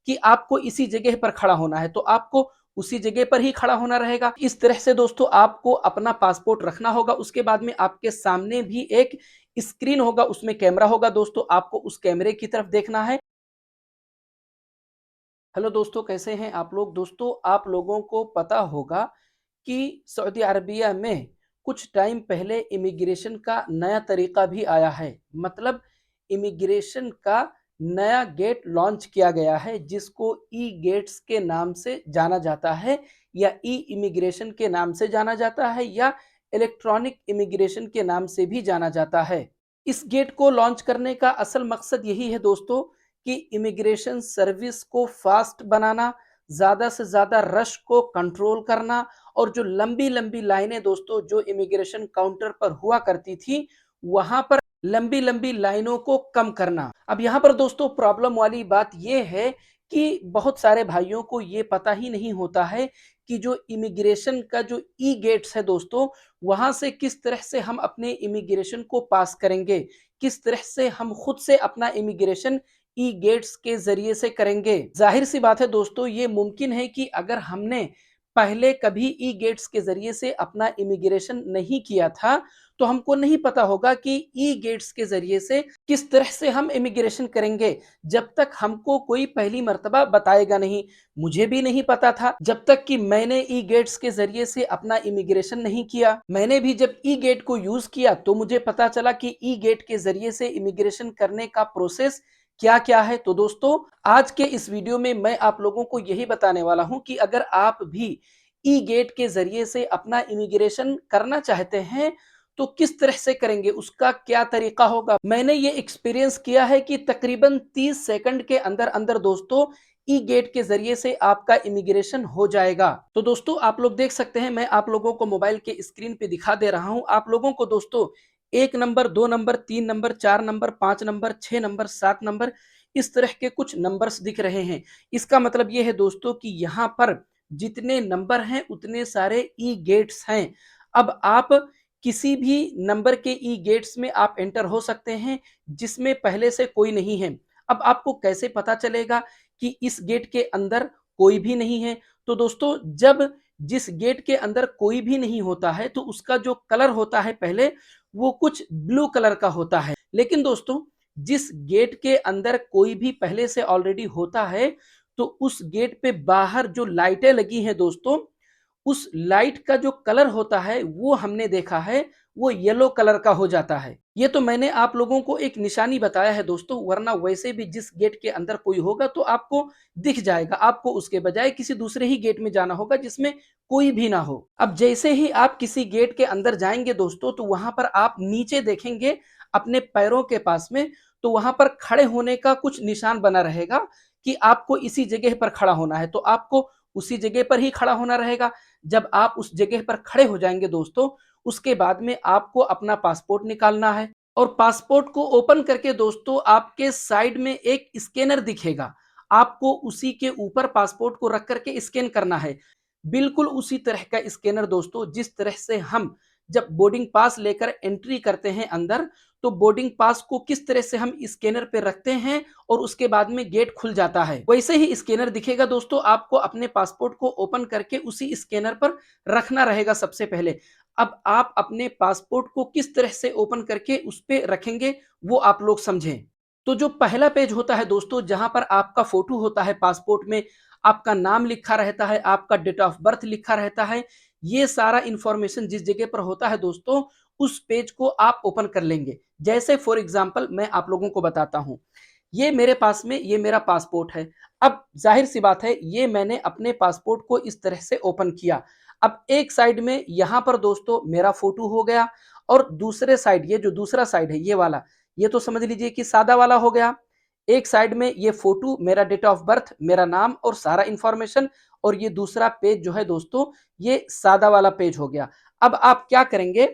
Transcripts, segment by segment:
कि आपको इसी जगह पर खड़ा होना है, तो आपको उसी जगह पर ही खड़ा होना रहेगा। इस तरह से दोस्तों आपको अपना पासपोर्ट रखना होगा। उसके बाद में आपके सामने भी एक स्क्रीन होगा, उसमें कैमरा होगा दोस्तों, आपको उस कैमरे की तरफ देखना है। हेलो दोस्तों, कैसे हैं आप लोग? दोस्तों, आप लोगों को पता होगा कि सऊदी अरबिया में कुछ टाइम पहले इमिग्रेशन का नया तरीका भी आया है। मतलब इमिग्रेशन का नया गेट लॉन्च किया गया है, जिसको ई गेट्स के नाम से जाना जाता है, या ई इमिग्रेशन के नाम से जाना जाता है, या इलेक्ट्रॉनिक इमिग्रेशन के नाम से भी जाना जाता है। इस गेट को लॉन्च करने का असल मकसद यही है दोस्तों कि इमिग्रेशन सर्विस को फास्ट बनाना, ज़्यादा से ज़्यादा रश को कंट्रोल करना, और जो लंबी लंबी लाइनें दोस्तों जो इमिग्रेशन काउंटर पर हुआ करती थी, वहां पर लंबी लंबी लाइनों को कम करना। अब यहाँ पर दोस्तों प्रॉब्लम वाली बात यह है कि बहुत सारे भाइयों को ये पता ही नहीं होता है कि जो इमिग्रेशन का जो ई गेट्स है दोस्तों, वहां से किस तरह से हम अपने इमिग्रेशन को पास करेंगे, किस तरह से हम खुद से अपना इमिग्रेशन ई गेट्स के जरिए से करेंगे। जाहिर सी बात है दोस्तों, ये मुमकिन है कि अगर हमने पहले कभी ई गेट्स के जरिए से अपना इमिग्रेशन नहीं किया था, तो हमको नहीं पता होगा कि ई गेट्स के जरिए से किस तरह से हम इमिग्रेशन करेंगे, जब तक हमको कोई पहली मर्तबा बताएगा नहीं। मुझे भी नहीं पता था जब तक कि मैंने ई गेट्स के जरिए से अपना इमिग्रेशन नहीं किया। मैंने भी जब ई गेट को यूज किया तो मुझे पता चला कि ई गेट के जरिए से इमिग्रेशन करने का प्रोसेस क्या क्या है। तो दोस्तों, आज के इस वीडियो में मैं आप लोगों को यही बताने वाला हूं कि अगर आप भी ई गेट के जरिए से अपना इमिग्रेशन करना चाहते हैं तो किस तरह से करेंगे, उसका क्या तरीका होगा। मैंने ये एक्सपीरियंस किया है कि तकरीबन 30 सेकंड के अंदर अंदर दोस्तों ई गेट के जरिए से आपका इमिग्रेशन हो जाएगा। तो दोस्तों, आप लोग देख सकते हैं, मैं आप लोगों को मोबाइल के स्क्रीन पे दिखा दे रहा हूं। आप लोगों को दोस्तों 1 number, 2 number, 3 number, 4 number, 5 number, 6 number, 7 number, इस तरह के कुछ नंबर्स दिख रहे हैं। इसका मतलब यह है दोस्तों कि यहाँ पर जितने नंबर हैं उतने सारे ई गेट्स हैं। अब आप किसी भी नंबर के ई गेट्स में आप एंटर हो सकते हैं जिसमें पहले से कोई नहीं है। अब आपको कैसे पता चलेगा कि इस गेट के अंदर कोई भी नहीं है? तो दोस्तों, जब जिस गेट के अंदर कोई भी नहीं होता है तो उसका जो कलर होता है पहले, वो कुछ ब्लू कलर का होता है। लेकिन दोस्तों, जिस गेट के अंदर कोई भी पहले से ऑलरेडी होता है, तो उस गेट पे बाहर जो लाइटें लगी हैं दोस्तों, उस लाइट का जो कलर होता है वो हमने देखा है, वो येलो कलर का हो जाता है। ये तो मैंने आप लोगों को एक निशानी बताया है दोस्तों, वरना वैसे भी जिस गेट के अंदर कोई होगा तो आपको दिख जाएगा। आपको उसके बजाय किसी दूसरे ही गेट में जाना होगा जिसमें कोई भी ना हो। अब जैसे ही आप किसी गेट के अंदर जाएंगे दोस्तों, तो वहां पर आप नीचे देखेंगे अपने पैरों के पास में, तो वहां पर खड़े होने का कुछ निशान बना रहेगा कि आपको इसी जगह पर खड़ा होना है। तो आपको उसी जगह पर ही खड़ा होना रहेगा। जब आप उस जगह पर खड़े हो जाएंगे दोस्तों, उसके बाद में आपको अपना पासपोर्ट निकालना है, और पासपोर्ट को ओपन करके दोस्तों आपके साइड में एक स्कैनर दिखेगा। आपको उसी के ऊपर पासपोर्ट को रख करके स्कैन करना है। बिल्कुल उसी तरह का स्कैनर दोस्तों जिस तरह से हम जब बोर्डिंग पास लेकर एंट्री करते हैं अंदर, तो बोर्डिंग पास को किस तरह से हम स्कैनर पे रखते हैं और उसके बाद में गेट खुल जाता है, वैसे ही स्कैनर दिखेगा दोस्तों। आपको अपने पासपोर्ट को ओपन करके उसी स्कैनर पर रखना रहेगा सबसे पहले। अब आप अपने पासपोर्ट को किस तरह से ओपन करके उस पे रखेंगे, वो आप लोग समझें। तो जो पहला पेज होता है दोस्तों, जहां पर आपका फोटो होता है पासपोर्ट में, आपका नाम लिखा रहता है, आपका डेट ऑफ बर्थ लिखा रहता है, ये सारा इंफॉर्मेशन जिस जगह पर होता है दोस्तों, उस पेज को आप ओपन कर लेंगे। जैसे फॉर एग्जांपल मैं आप लोगों को बताता हूं, ये मेरे पास में ये मेरा पासपोर्ट है। अब जाहिर सी बात है, ये मैंने अपने पासपोर्ट को इस तरह से ओपन किया। अब एक साइड में यहां पर दोस्तों मेरा फोटो हो गया, और दूसरे साइड ये जो दूसरा साइड है ये वाला, ये तो समझ लीजिए कि सादा वाला हो गया। एक साइड में ये फोटो, मेरा डेट ऑफ बर्थ, मेरा नाम और सारा इंफॉर्मेशन, और ये दूसरा पेज जो है दोस्तों, ये सादा वाला पेज हो गया। अब आप क्या करेंगे,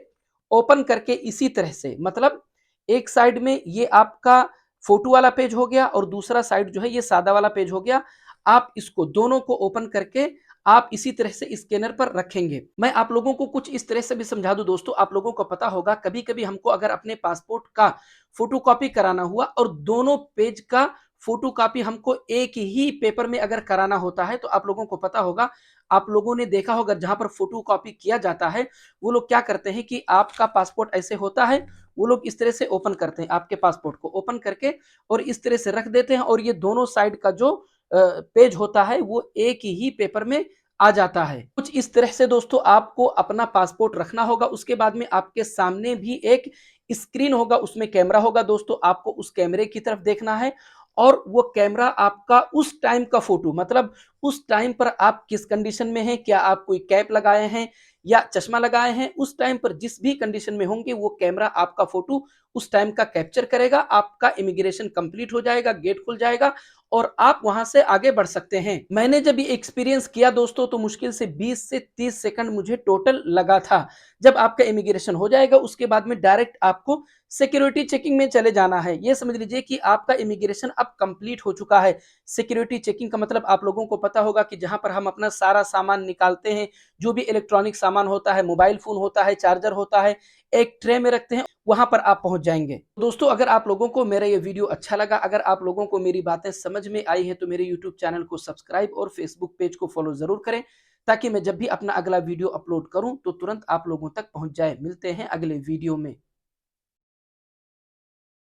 ओपन करके इसी तरह से, मतलब एक साइड में ये आपका फोटो वाला पेज हो गया और दूसरा साइड जो है ये सादा वाला पेज हो गया। आप इसको दोनों को ओपन करके आप इसी तरह से स्कैनर पर रखेंगे। मैं आप लोगों को कुछ इस तरह से भी समझा दूं दोस्तों, आप लोगों को पता होगा कभी कभी हमको अगर अपने पासपोर्ट का फोटोकॉपी कराना हुआ और दोनों पेज का फोटोकॉपी हमको एक ही पेपर में अगर कराना होता है तो आप लोगों को पता होगा, आप लोगों ने देखा होगा जहां पर फोटोकॉपी किया जाता है वो लोग क्या करते हैं कि आपका पासपोर्ट ऐसे होता है, वो लोग इस तरह से ओपन करते हैं, आपके पासपोर्ट को ओपन करके और इस तरह से रख देते हैं और ये दोनों साइड का जो पेज होता है वो एक ही पेपर में आ जाता है। कुछ इस तरह से दोस्तों आपको अपना पासपोर्ट रखना होगा। उसके बाद में आपके सामने भी एक स्क्रीन होगा, उसमें कैमरा होगा दोस्तों, आपको उस कैमरे की तरफ देखना है और वो कैमरा आपका उस टाइम का फोटो, मतलब उस टाइम पर आप किस कंडीशन में हैं, क्या आप कोई कैप लगाए हैं या चश्मा लगाए हैं, उस टाइम पर जिस भी कंडीशन में होंगे वो कैमरा आपका फोटो उस टाइम का कैप्चर करेगा। आपका इमिग्रेशन कंप्लीट हो जाएगा, गेट खुल जाएगा और आप वहां से आगे बढ़ सकते हैं। मैंने जब ये एक्सपीरियंस किया दोस्तों तो मुश्किल से 20 से 30 सेकंड मुझे टोटल लगा था। जब आपका इमिग्रेशन हो जाएगा उसके बाद में डायरेक्ट आपको सिक्योरिटी चेकिंग में चले जाना है। ये समझ लीजिए कि आपका इमिग्रेशन अब कंप्लीट हो चुका है। सिक्योरिटी चेकिंग का मतलब आप लोगों को पता होगा कि जहां पर हम अपना सारा सामान निकालते हैं, जो भी इलेक्ट्रॉनिक सामान होता है, मोबाइल फोन होता है, चार्जर होता है, एक ट्रे में रखते हैं, वहां पर आप पहुंच जाएंगे। दोस्तों अगर आप लोगों को मेरा ये वीडियो अच्छा लगा, अगर आप लोगों को मेरी बातें समझ में आई है तो मेरे यूट्यूब चैनल को सब्सक्राइब और फेसबुक पेज को फॉलो जरूर करें, ताकि मैं जब भी अपना अगला वीडियो अपलोड करूं तो तुरंत आप लोगों तक पहुंच जाए। मिलते हैं अगले वीडियो में।